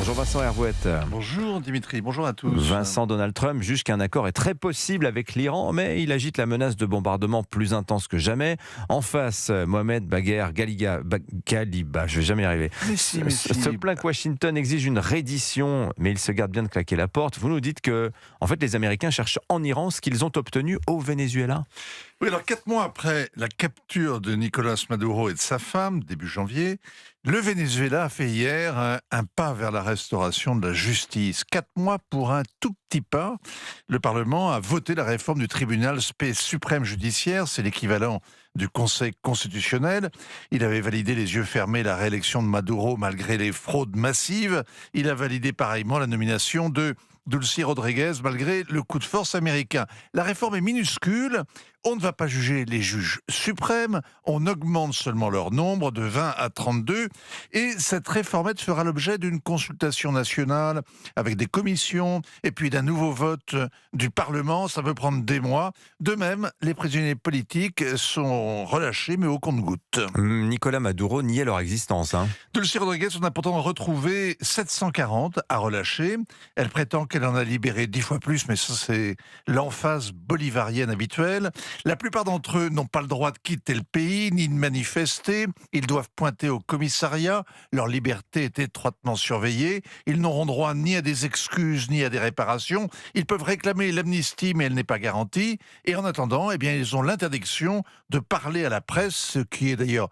Bonjour Vincent Hervouette. Bonjour Dimitri, bonjour à tous. Vincent, Donald Trump juge qu'un accord est très possible avec l'Iran, mais il agite la menace de bombardement plus intense que jamais. En face, Mohamed Bagher Ghaliba, je vais jamais y arriver, se plaint que Washington exige une reddition, mais il se garde bien de claquer la porte. Vous nous dites que, en fait, les Américains cherchent en Iran ce qu'ils ont obtenu au Venezuela. Oui, alors 4 mois après la capture de Nicolás Maduro et de sa femme, début janvier, le Venezuela a fait hier un pas vers la restauration de la justice. 4 mois pour un tout petit pas. Le Parlement a voté la réforme du tribunal suprême judiciaire, c'est l'équivalent du Conseil constitutionnel. Il avait validé les yeux fermés la réélection de Maduro malgré les fraudes massives. Il a validé pareillement la nomination de Dulce Rodríguez malgré le coup de force américain. La réforme est minuscule. On ne va pas juger les juges suprêmes, on augmente seulement leur nombre de 20 à 32 et cette réformette fera l'objet d'une consultation nationale avec des commissions et puis d'un nouveau vote du Parlement. Ça peut prendre des mois. De même, les prisonniers politiques sont relâchés mais au compte-gouttes. Nicolás Maduro niait leur existence. Dulce Rodríguez, on a pourtant retrouvé 740 à relâcher. Elle prétend qu'elle en a libéré 10 fois plus, mais ça c'est l'emphase bolivarienne habituelle. La plupart d'entre eux n'ont pas le droit de quitter le pays, ni de manifester. Ils doivent pointer au commissariat. Leur liberté est étroitement surveillée. Ils n'auront droit ni à des excuses, ni à des réparations. Ils peuvent réclamer l'amnistie, mais elle n'est pas garantie. Et en attendant, ils ont l'interdiction de parler à la presse, ce qui est d'ailleurs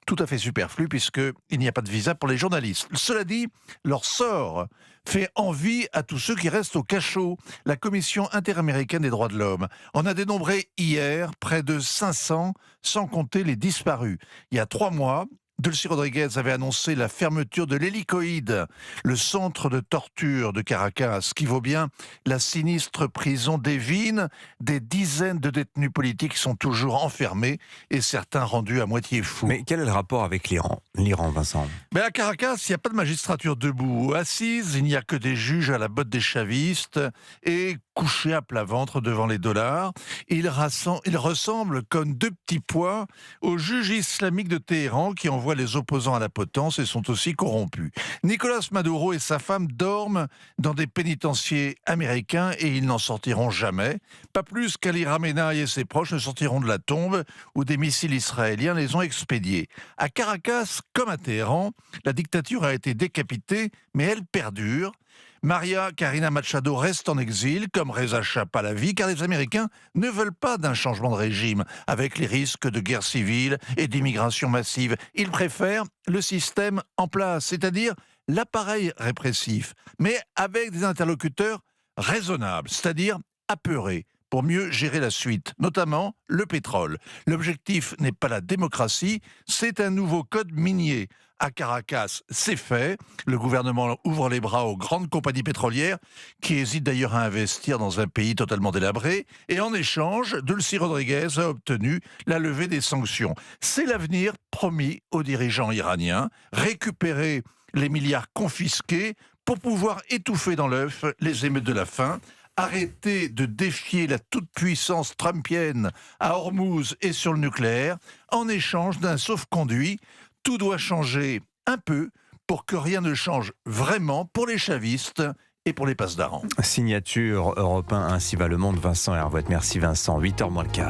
tout à fait superflu puisqu'il n'y a pas de visa pour les journalistes. Cela dit, leur sort fait envie à tous ceux qui restent au cachot. La Commission interaméricaine des droits de l'homme en a dénombré hier près de 500, sans compter les disparus. Il y a 3 mois, Dulce Rodríguez avait annoncé la fermeture de l'Hélicoïde, le centre de torture de Caracas, qui vaut bien la sinistre prison d'Evin. Des dizaines de détenus politiques sont toujours enfermés et certains rendus à moitié fous. Mais quel est le rapport avec l'Iran, Vincent? Mais à Caracas, il n'y a pas de magistrature debout ou assise, il n'y a que des juges à la botte des chavistes et couchés à plat ventre devant les dollars. Ils ressemblent comme 2 petits pois aux juges islamiques de Téhéran qui envoient les opposants à la potence et sont aussi corrompus. Nicolás Maduro et sa femme dorment dans des pénitenciers américains et ils n'en sortiront jamais. Pas plus qu'Ali Khamenei et ses proches ne sortiront de la tombe où des missiles israéliens les ont expédiés. À Caracas, comme à Téhéran, la dictature a été décapitée, mais elle perdure. Maria Corina Machado reste en exil, comme Reza Shah Pahlavi, car les Américains ne veulent pas d'un changement de régime, avec les risques de guerre civile et d'immigration massive. Ils préfèrent le système en place, c'est-à-dire l'appareil répressif, mais avec des interlocuteurs raisonnables, c'est-à-dire apeurés, pour mieux gérer la suite, notamment le pétrole. L'objectif n'est pas la démocratie, c'est un nouveau code minier. À Caracas, c'est fait. Le gouvernement ouvre les bras aux grandes compagnies pétrolières qui hésitent d'ailleurs à investir dans un pays totalement délabré. Et en échange, Dulce Rodríguez a obtenu la levée des sanctions. C'est l'avenir promis aux dirigeants iraniens. Récupérer les milliards confisqués pour pouvoir étouffer dans l'œuf les émeutes de la faim. Arrêter de défier la toute-puissance trumpienne à Hormuz et sur le nucléaire, en échange d'un sauf-conduit. Tout doit changer un peu pour que rien ne change vraiment pour les chavistes et pour les passedarans. Signature Europe 1, ainsi va le monde. Vincent Hervouette. Merci Vincent. 8h moins le quart.